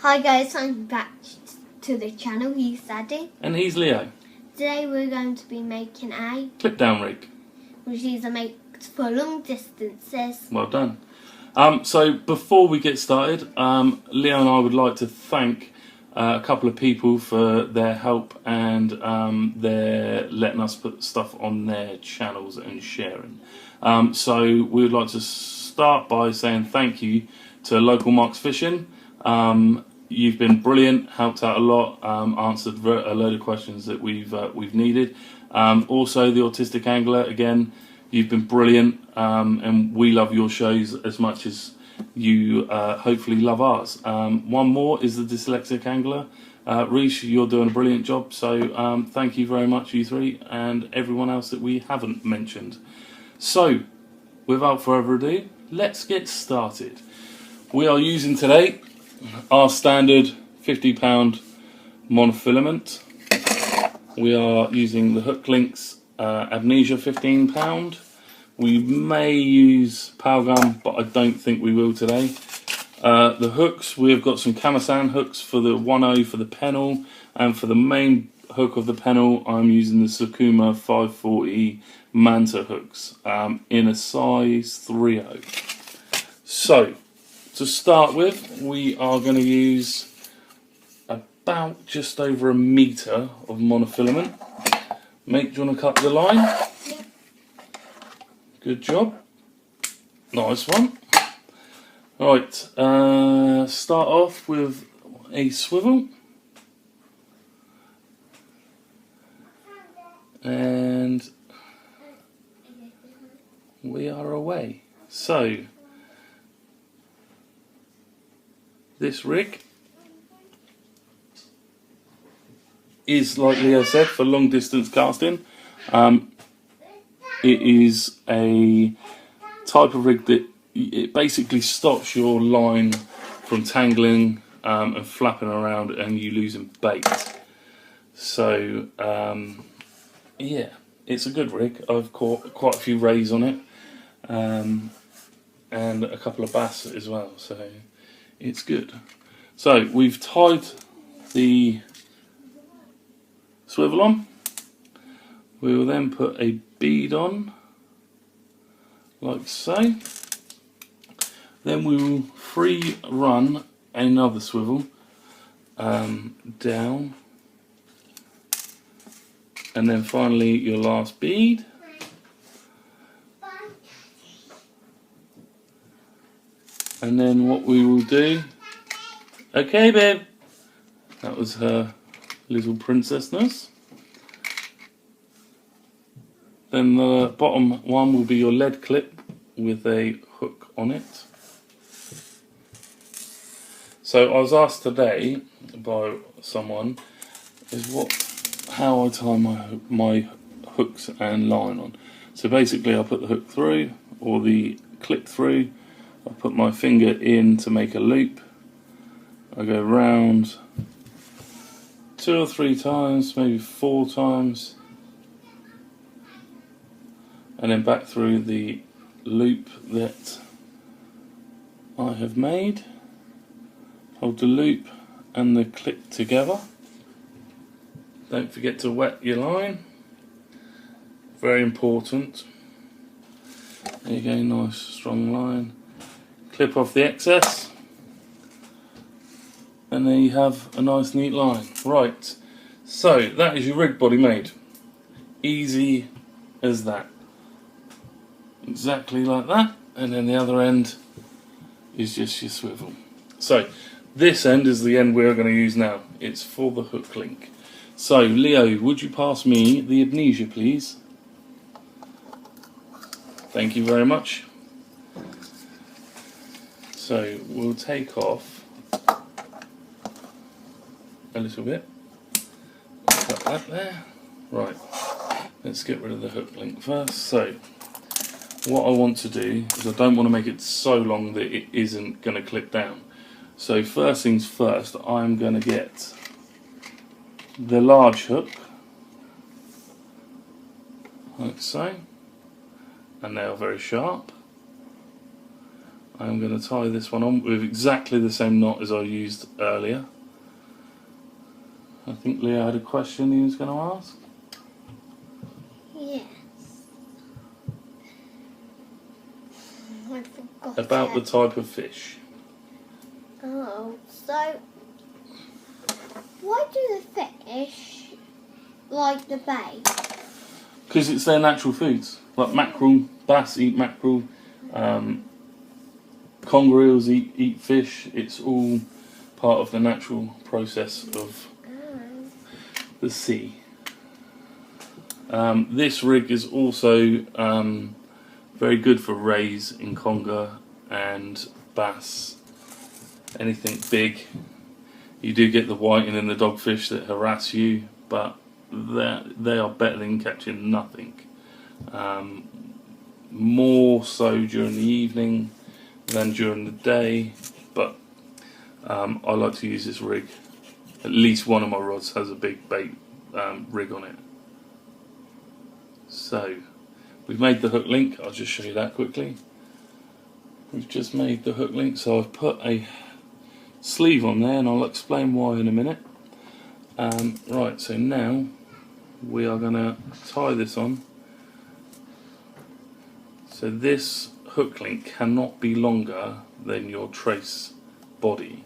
Hi guys, I'm back to the channel. He's Daddy. And he's Leo. Today we're going to be making a Clip down rig. which is a make for long distances. Well done. So before we get started, Leo and I would like to thank a couple of people for their help and their letting us put stuff on their channels and sharing. So we would like to start by saying thank you to Local Marks Fishing. You've been brilliant, helped out a lot, answered a load of questions that we've needed. Also, the Autistic Angler, again, you've been brilliant, and we love your shows as much as you hopefully love ours. One more is the Dyslexic Angler. Reece, you're doing a brilliant job, so thank you very much, you three, and everyone else that we haven't mentioned. So, without further ado, let's get started. We are using today our standard £50 monofilament. We are using the Hook Links Amnesia £15. We may use Power Gum, but I don't think we will today. The hooks, we've got some Kamasan hooks for the 1.0 for the pennel, and for the main hook of the pennel I'm using the Sakuma 540 Manta hooks in a size 3.0. So, to start with, we are going to use about just over 1 metre of monofilament. Mate, do you want to cut the line? Yep. Good job. Nice one. Right, start off with a swivel. And we are away. So, this rig is, like Leo said, for long distance casting. It is a type of rig that it basically stops your line from tangling and flapping around and you losing bait. So yeah, it's a good rig. I've caught quite a few rays on it, and a couple of bass as well, so it's good. So we've tied the swivel on. We will then put a bead on, like so. Then we will free run another swivel down, and then finally your last bead. And then what we will do, okay babe, that was her little princessness. Then the bottom one will be your lead clip with a hook on it. So I was asked today by someone how I tie my hooks and line on. So basically I put the hook through, or the clip through, I put my finger in to make a loop, I go round 2 or 3 times, maybe 4 times, and then back through the loop that I have made. Hold the loop and the clip together. Don't forget to wet your line, very important. There you go, nice strong line. Clip off the excess, and there you have a nice neat line. Right, so that is your rig body made. Easy as that. Exactly like that, and then the other end is just your swivel. So this end is the end we're going to use now. It's for the hook link. So Leo, would you pass me the Amnesia please? Thank you very much. So we'll take off a little bit. Cut that there. Right, let's get rid of the hook link first. So what I want to do is I don't want to make it so long that it isn't going to clip down. So first things first, I'm going to get the large hook, like so, and they are very sharp. I'm going to tie this one on with exactly the same knot as I used earlier. I think Leo had a question he was going to ask. Yes. I forgot About the type of fish. Oh, so why do the fish like the bait? Because it's their natural foods. Like mackerel, bass eat mackerel, conger eels eat fish. It's all part of the natural process of the sea. This rig is also very good for rays in conger and bass. Anything big. You do get the whiting and the dogfish that harass you, but they are better than catching nothing. More so during the evening than during the day, but I like to use this rig. At least one of my rods has a big bait rig on it. So we've made the hook link. I'll just show you that quickly. We've just made the hook link, so I've put a sleeve on there, and I'll explain why in a minute. Right, so now we are going to tie this on. So this hook link cannot be longer than your trace body,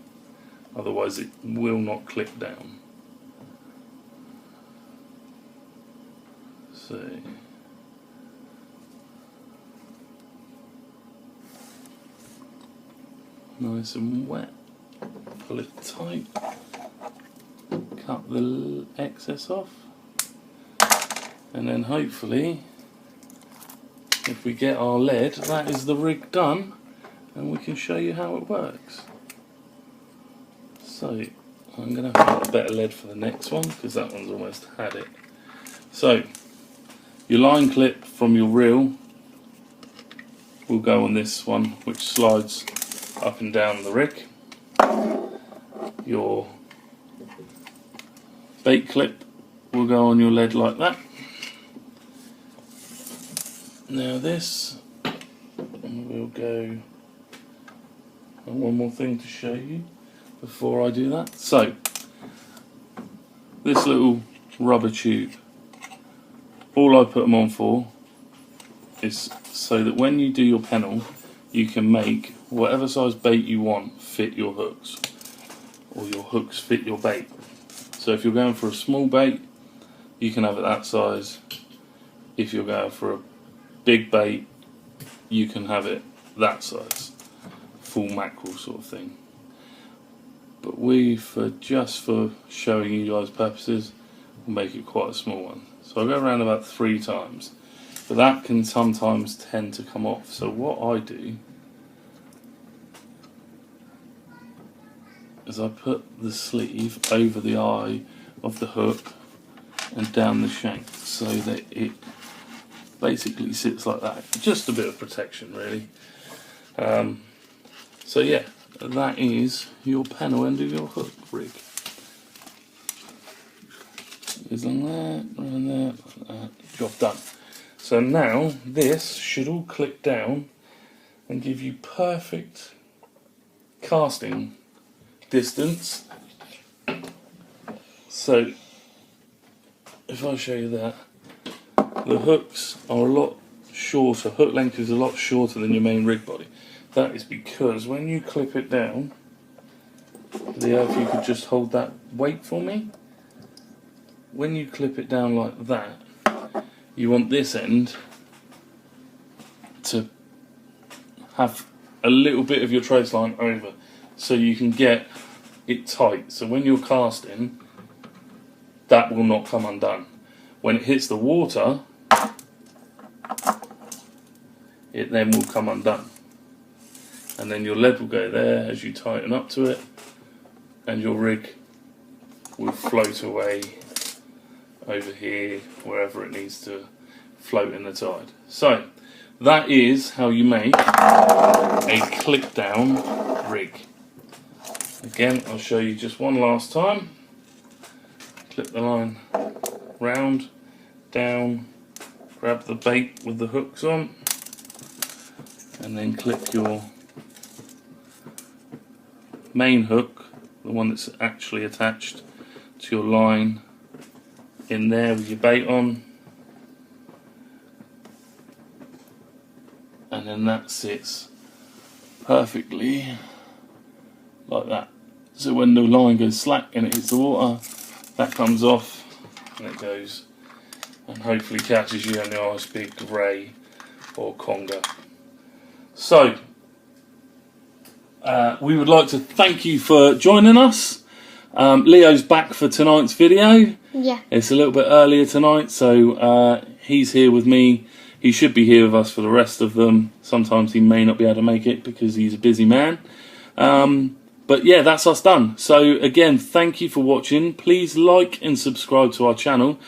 otherwise it will not clip down. So nice and wet, pull it tight, cut the excess off, and then hopefully if we get our lead, that is the rig done, and we can show you how it works. So I'm going to have a better lead for the next one because that one's almost had it. So your line clip from your reel will go on this one, which slides up and down the rig. Your bait clip will go on your lead like that. Now this will go, and one more thing to show you before I do that. So this little rubber tube, all I put them on for is so that when you do your pennel, you can make whatever size bait you want fit your hooks, or your hooks fit your bait. So if you're going for a small bait, you can have it that size. If you're going for a big bait, you can have it that size, full mackerel sort of thing. But we, just for showing you guys purposes, will make it quite a small one. So I go around about 3 times, but that can sometimes tend to come off. So what I do is I put the sleeve over the eye of the hook and down the shank so that it basically sits like that. Just a bit of protection really. So yeah, that is your pennel end of your hook rig. Is on there, around there, job done. So now this should all clip down and give you perfect casting distance. So if I show you that, the hooks are a lot shorter, hook length is a lot shorter than your main rig body. That is because when you clip it down, Leo, if you could just hold that weight for me. When you clip it down like that, you want this end to have a little bit of your trace line over, so you can get it tight. So when you're casting, that will not come undone. When it hits the water, it then will come undone. And then your lead will go there as you tighten up to it, and your rig will float away over here, wherever it needs to float in the tide. So that is how you make a clip down rig. Again, I'll show you just one last time. Clip the line round, down, grab the bait with the hooks on, and then clip your main hook, the one that's actually attached to your line, in there with your bait on, and then that sits perfectly like that. So when the line goes slack and it hits the water, that comes off and it goes and hopefully catches you a nice big grey or conger. So we would like to thank you for joining us. Leo's back for tonight's video. Yeah. It's a little bit earlier tonight, so he's here with me. He should be here with us for the rest of them. Sometimes he may not be able to make it because he's a busy man. But yeah, that's us done. So again, thank you for watching. Please like and subscribe to our channel.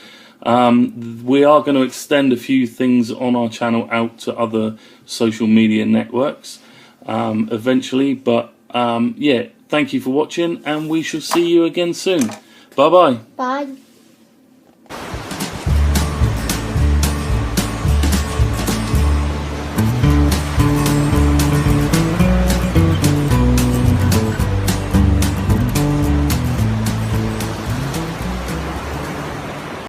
We are going to extend a few things on our channel out to other social media networks eventually. But yeah, thank you for watching, and we shall see you again soon. Bye-bye. Bye.